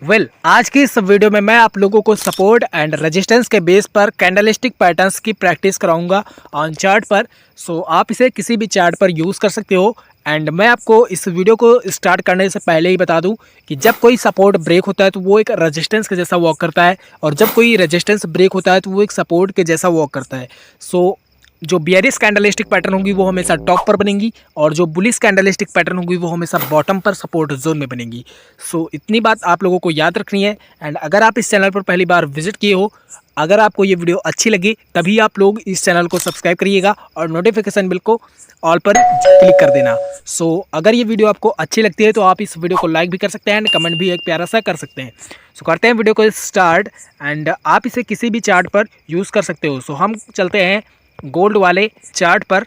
आज की इस वीडियो में मैं आप लोगों को सपोर्ट एंड रेजिस्टेंस के बेस पर कैंडलस्टिक पैटर्न्स की प्रैक्टिस कराऊंगा ऑन चार्ट पर। आप इसे किसी भी चार्ट पर यूज़ कर सकते हो। एंड मैं आपको इस वीडियो को स्टार्ट करने से पहले ही बता दूं कि जब कोई सपोर्ट ब्रेक होता है तो वो एक रेजिस्टेंस के जैसा वॉक करता है, और जब कोई रेजिस्टेंस ब्रेक होता है तो वो एक सपोर्ट के जैसा वॉक करता है। जो बियरिश कैंडलस्टिक पैटर्न होगी वो हमेशा टॉप पर बनेंगी, और जो बुलिश कैंडलस्टिक पैटर्न होगी वो हमेशा बॉटम पर सपोर्ट जोन में बनेगी। इतनी बात आप लोगों को याद रखनी है। एंड अगर आप इस चैनल पर पहली बार विजिट किए हो, अगर आपको ये वीडियो अच्छी लगी तभी आप लोग इस चैनल को सब्सक्राइब करिएगा और नोटिफिकेशन बिल को ऑल पर क्लिक कर देना। अगर ये वीडियो आपको अच्छी लगती है तो आप इस वीडियो को लाइक भी कर सकते हैं एंड कमेंट भी एक प्यारा सा कर सकते हैं। करते हैं वीडियो को स्टार्ट। एंड आप इसे किसी भी चार्ट पर यूज़ कर सकते हो। हम चलते हैं गोल्ड वाले चार्ट पर।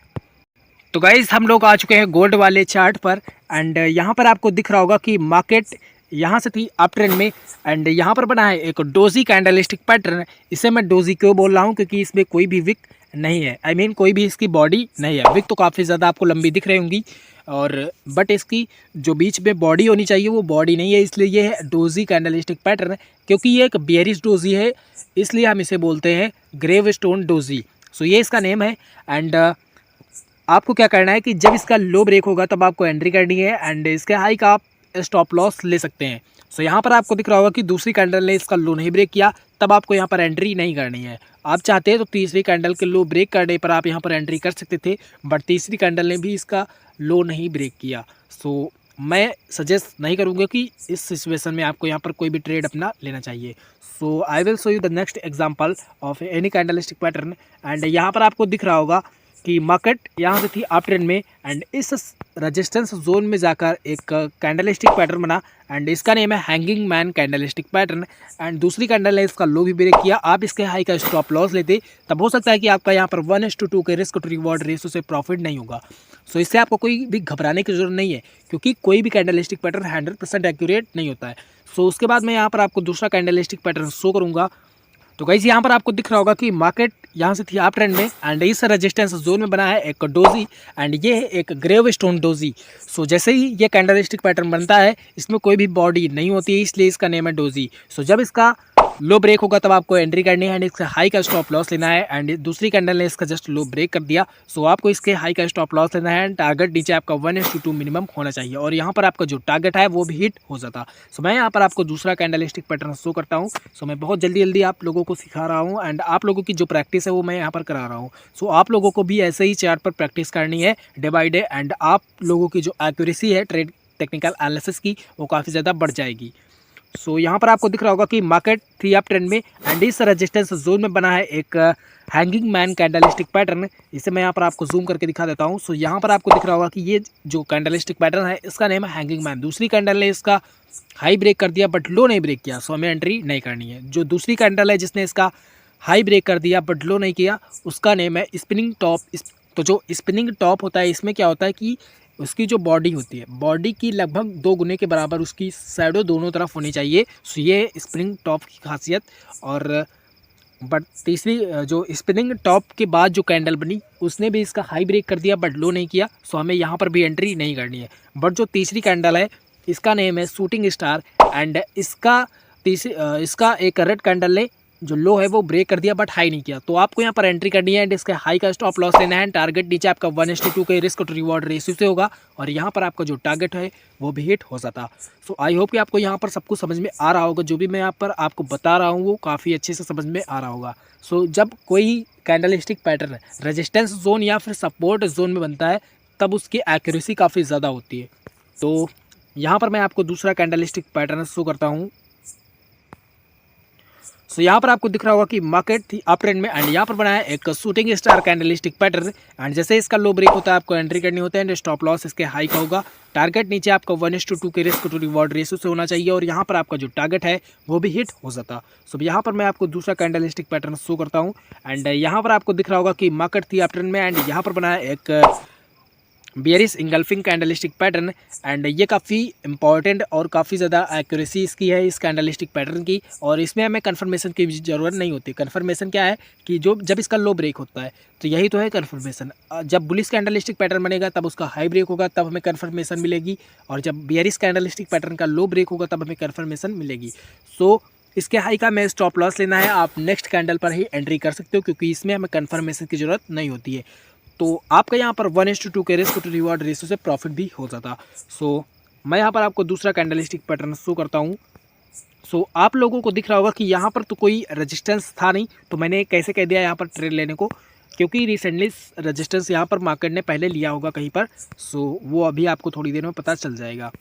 तो गाइज हम लोग आ चुके हैं गोल्ड वाले चार्ट पर। एंड यहाँ पर आपको दिख रहा होगा कि मार्केट यहाँ से थी अप ट्रेंड में, एंड यहाँ पर बना है एक डोजी कैंडलस्टिक पैटर्न। इसे मैं डोजी क्यों बोल रहा हूँ, क्योंकि इसमें कोई भी विक नहीं है। कोई भी इसकी बॉडी नहीं है। विक तो काफ़ी ज़्यादा आपको लंबी दिख रही होंगी, और बट इसकी जो बीच में बॉडी होनी चाहिए वो बॉडी नहीं है, इसलिए ये है डोजी कैंडलस्टिक पैटर्न। क्योंकि ये एक बेयरिश डोजी है इसलिए हम इसे बोलते हैं ग्रेव स्टोन डोजी। ये इसका नेम है। एंड आपको क्या करना है कि जब इसका लो ब्रेक होगा तब आपको एंट्री करनी है, एंड इसके हाई का आप स्टॉप लॉस ले सकते हैं। यहाँ पर आपको दिख रहा होगा कि दूसरी कैंडल ने इसका लो नहीं ब्रेक किया, तब आपको यहाँ पर एंट्री नहीं करनी है। आप चाहते हैं तो तीसरी कैंडल के लो ब्रेक करने पर आप यहाँ पर एंट्री कर सकते थे, बट तीसरी कैंडल ने भी इसका लो नहीं ब्रेक किया। मैं सजेस्ट नहीं करूँगा कि इस सिचुएशन में आपको यहाँ पर कोई भी ट्रेड अपना लेना चाहिए। I will show you the next example of any candlestick pattern. And यहाँ पर आपको दिख रहा होगा कि मार्केट यहाँ से थी अप ट्रेंड में, एंड इस रेजिस्टेंस जोन में जाकर एक कैंडलस्टिक पैटर्न बना, एंड इसका नेम है hanging man candlestick pattern. And दूसरी कैंडल ने इसका लो भी ब्रेक किया। आप इसके हाई का स्टॉप लॉस लेते तब हो सकता है कि आपका यहाँ पर 1:2 के रिस्क टू रिवॉर्ड रेशो से प्रॉफिट नहीं होगा। इससे आपको कोई भी घबराने की जरूरत नहीं है, क्योंकि कोई भी कैंडलस्टिक पैटर्न 100% एक्यूरेट नहीं होता है। उसके बाद मैं यहाँ पर आपको दूसरा कैंडलस्टिक पैटर्न शो करूँगा। तो गाइस यहाँ पर आपको दिख रहा होगा कि मार्केट यहाँ से थी अप ट्रेंड में, एंड इस रेजिस्टेंस जोन में बना है एक डोजी, एंड ये है एक ग्रेव स्टोन डोजी। जैसे ही ये कैंडलस्टिक पैटर्न बनता है इसमें कोई भी बॉडी नहीं होती है, इसलिए इसका नेम है डोजी। जब इसका लो ब्रेक होगा तब आपको एंट्री करनी है, एंड इसका हाई का स्टॉप लॉस लेना है। एंड दूसरी कैंडल ने इसका जस्ट लो ब्रेक कर दिया, आपको इसके हाई का स्टॉप लॉस लेना है। एंड टारगेट नीचे आपका 1:2 मिनिमम होना चाहिए, और यहाँ पर आपका जो टारगेट है वो भी हिट हो जाता। मैं यहाँ पर आपको दूसरा कैंडलस्टिक पैटर्न शो करता हूँ। मैं बहुत जल्दी आप लोगों को सिखा रहा हूँ, एंड आप लोगों की जो प्रैक्टिस है वो मैं यहाँ पर करा रहा हूँ। आप लोगों को भी ऐसे ही चार्ट पर प्रैक्टिस करनी है डे बाई डे, एंड आप लोगों की जो एक्यूरेसी है ट्रेड टेक्निकल एनालिसिस की वो काफ़ी ज़्यादा बढ़ जाएगी। यहाँ पर आपको दिख रहा होगा कि मार्केट थी अप ट्रेंड में, एंड इस रेजिस्टेंस जोन में बना है एक हैंगिंग मैन कैंडलस्टिक पैटर्न। इसे मैं यहाँ पर आपको जूम करके दिखा देता हूँ। यहाँ पर आपको दिख रहा होगा कि ये जो कैंडलस्टिक पैटर्न है इसका नेम है हैंगिंग मैन। दूसरी कैंडल ने इसका हाई ब्रेक कर दिया बट लो नहीं ब्रेक किया, हमें एंट्री नहीं करनी है। जो दूसरी कैंडल है जिसने इसका हाई ब्रेक कर दिया बट लो नहीं किया, उसका नेम है स्पिनिंग टॉप। तो जो स्पिनिंग टॉप होता है इसमें क्या होता है कि उसकी जो बॉडी होती है, बॉडी की लगभग 2 गुने के बराबर उसकी शैडो दोनों तरफ होनी चाहिए। ये स्प्रिंग टॉप की खासियत। और बट तीसरी जो स्पिनिंग टॉप के बाद जो कैंडल बनी उसने भी इसका हाई ब्रेक कर दिया बट लो नहीं किया, हमें यहाँ पर भी एंट्री नहीं करनी है। बट जो तीसरी कैंडल है इसका नेम है शूटिंग स्टार, एंड इसका एक रेड कैंडल ने जो लो है वो ब्रेक कर दिया बट हाई नहीं किया, तो आपको यहाँ पर एंट्री करनी है, एंड इसके हाई का स्टॉप लॉस लेना है। टारगेट नीचे आपका 1:2 के रिस्क टू रिवॉर्ड रेशियो से होगा, और यहाँ पर आपका जो टारगेट है वो भी हिट हो जाता। आई होप कि आपको यहाँ पर सब कुछ समझ में आ रहा होगा। जो भी मैं यहाँ पर आपको बता रहा हूँ वो काफ़ी अच्छे से समझ में आ रहा होगा। जब कोई कैंडलस्टिक पैटर्न रेजिस्टेंस जोन या फिर सपोर्ट जोन में बनता है तब उसकी एक्यूरेसी काफ़ी ज़्यादा होती है। तो यहाँ पर मैं आपको दूसरा कैंडलस्टिक पैटर्न शो करता हूँ। यहाँ पर आपको दिख रहा होगा कि मार्केट थी अप ट्रेंड में, एंड यहाँ पर बनाया एक shooting star candlestick pattern. And जैसे इसका लो ब्रेक होता है आपको एंट्री करनी होता है, एंड स्टॉप लॉस इसके हाई का होगा। टारगेट नीचे आपका 1:2 के रिस्क टू रिवॉर्ड रेशियो से होना चाहिए, और यहाँ पर आपका जो टारगेट है वो भी हिट हो जाता। यहाँ पर मैं आपको दूसरा कैंडलस्टिक पैटर्न शो करता हूँ। एंड यहाँ पर आपको दिख रहा होगा कि मार्केट थी अप ट्रेंड में, एंड यहाँ पर बनाया एक bearish engulfing candlestick pattern. And ये काफ़ी इंपॉर्टेंट और काफ़ी ज़्यादा एक्यूरेसी इसकी है इस कैंडलस्टिक पैटर्न की, और इसमें हमें कन्फर्मेशन की ज़रूरत नहीं होती। कन्फर्मेशन क्या है कि जब इसका लो ब्रेक होता है तो यही तो है कन्फर्मेशन। जब बुलिश कैंडलस्टिक पैटर्न बनेगा तब उसका हाई ब्रेक होगा, तब हमें कन्फर्मेशन मिलेगी, और जब बेयरिश कैंडलस्टिक पैटर्न का लो ब्रेक होगा तब हमें कन्फर्मेशन मिलेगी। सो इसके हाई का हमें स्टॉप लॉस लेना है, आप नेक्स्ट कैंडल पर ही एंट्री कर सकते हो क्योंकि इसमें हमें कन्फर्मेशन की ज़रूरत नहीं होती है। तो आपका यहाँ पर 1:2 के रिस्क टू रिवॉर्ड रेशियो से प्रॉफिट भी हो जाता। सो मैं यहाँ पर आपको दूसरा कैंडलस्टिक पैटर्न शो करता हूँ। सो आप लोगों को दिख रहा होगा कि यहाँ पर तो कोई रेजिस्टेंस था नहीं, तो मैंने कैसे कह दिया यहाँ पर ट्रेड लेने को, क्योंकि रिसेंटली रेजिस्टेंस यहाँ पर मार्केट ने पहले लिया होगा कहीं पर। सो वो अभी आपको थोड़ी देर में पता चल जाएगा।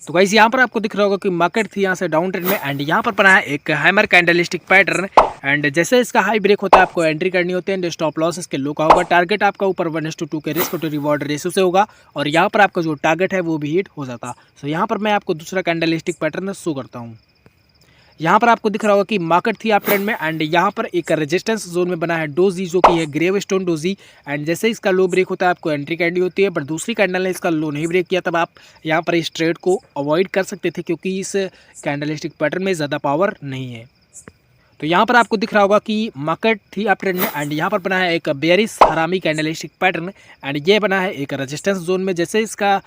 तो गाइस यहाँ पर आपको दिख रहा होगा कि मार्केट थी यहाँ से डाउन ट्रेंड में, एंड यहाँ पर बना है एक हैमर कैंडलस्टिक पैटर्न। एंड जैसे इसका हाई ब्रेक होता है आपको एंट्री करनी होती है, एंड स्टॉप लॉस इसके लो का होगा। टारगेट आपका ऊपर 1:2 के रिस्क टू रिवॉर्ड रेशियो से होगा, और यहाँ पर आपका जो टारगेट है वो भी हिट हो जाता। सो यहाँ पर मैं आपको दूसरा कैंडलस्टिक पैटर्न शो करता हूँ। यहाँ पर आपको दिख रहा होगा कि मार्केट थी आप ट्रेंड में, एंड यहाँ पर एक रेजिस्टेंस जोन में बना है डोजी, जो कि है ग्रेव स्टोन डोजी। एंड जैसे इसका लो ब्रेक होता है आपको एंट्री करनी होती है, बट दूसरी कैंडल ने इसका लो नहीं ब्रेक किया, तब आप यहाँ पर इस ट्रेड को अवॉइड कर सकते थे क्योंकि इस कैंडलस्टिक पैटर्न में ज़्यादा पावर नहीं है। तो यहाँ पर आपको दिख रहा होगा कि मार्केट थी अप ट्रेंड में, एंड यहाँ पर बना है एक बेयरिश हरामी कैंडलस्टिक पैटर्न, एंड ये बना है एक रेजिस्टेंस जोन में। जैसे इसका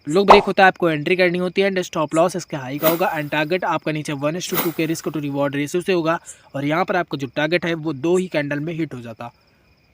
लो ब्रेक होता है आपको एंट्री करनी होती है, एंड स्टॉप लॉस इसके हाई का होगा, एंड टारगेट आपका नीचे 1:2 के रिस्क टू रिवॉर्ड रेशियो से होगा, और यहाँ पर आपका जो टारगेट है वो 2 ही कैंडल में हिट हो जाता।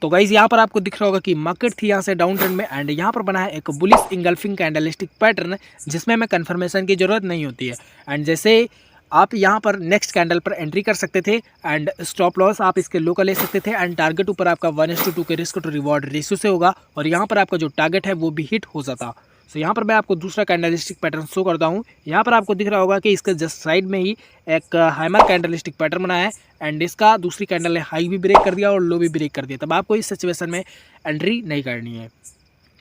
तो गाइज यहाँ पर आपको दिख रहा होगा कि मार्केट थी यहाँ से डाउन ट्रेंड में, एंड यहाँ पर बना है एक बुलिश इंगल्फिंग कैंडलस्टिक पैटर्न जिसमें हमें कन्फर्मेशन की जरूरत नहीं होती है। एंड जैसे आप यहाँ पर नेक्स्ट कैंडल पर एंट्री कर सकते थे, एंड स्टॉप लॉस आप इसके लो का ले सकते थे, एंड टारगेट ऊपर आपका 1:2 के रिस्क टू रिवॉर्ड रेशियो से होगा, और यहाँ पर आपका जो टारगेट है वो भी हिट हो जाता। सो यहाँ पर मैं आपको दूसरा कैंडलस्टिक पैटर्न शो करता हूँ। यहाँ पर आपको दिख रहा होगा कि इसके जस्ट साइड में ही एक हैमर कैंडलस्टिक पैटर्न बना है, एंड इसका दूसरी कैंडल ने हाई भी ब्रेक कर दिया और लो भी ब्रेक कर दिया, तब आपको इस सिचुएशन में एंट्री नहीं करनी है।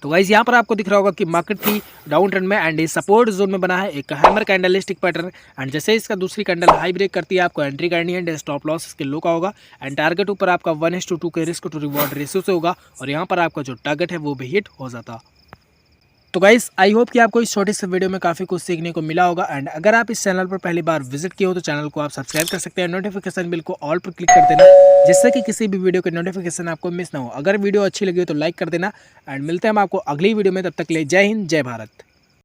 तो गाइज यहाँ पर आपको दिख रहा होगा कि मार्केट थी डाउन ट्रेंड में, एंड इस सपोर्ट जोन में बना है एक हैमर कैंडलस्टिक पैटर्न, एंड जैसे इसका दूसरी कैंडल हाई ब्रेक करती है आपको एंट्री करनी है, एंड स्टॉप लॉस इसके लो का होगा, एंड टारगेट ऊपर आपका 1:2 के रिस्क टू रिवॉर्ड रेशियो से होगा, और यहाँ पर आपका जो टारगेट है वो भी हिट हो जाता। तो गाइस आई होप कि आपको इस छोटे से वीडियो में काफ़ी कुछ सीखने को मिला होगा। एंड अगर आप इस चैनल पर पहली बार विजिट किए हो तो चैनल को आप सब्सक्राइब कर सकते हैं, नोटिफिकेशन बिल को ऑल पर क्लिक कर देना जिससे कि किसी भी वीडियो के नोटिफिकेशन आपको मिस ना हो। अगर वीडियो अच्छी लगी हो तो लाइक कर देना, एंड मिलते हैं हम आपको अगली वीडियो में, तब तक के लिए जय हिंद जय भारत।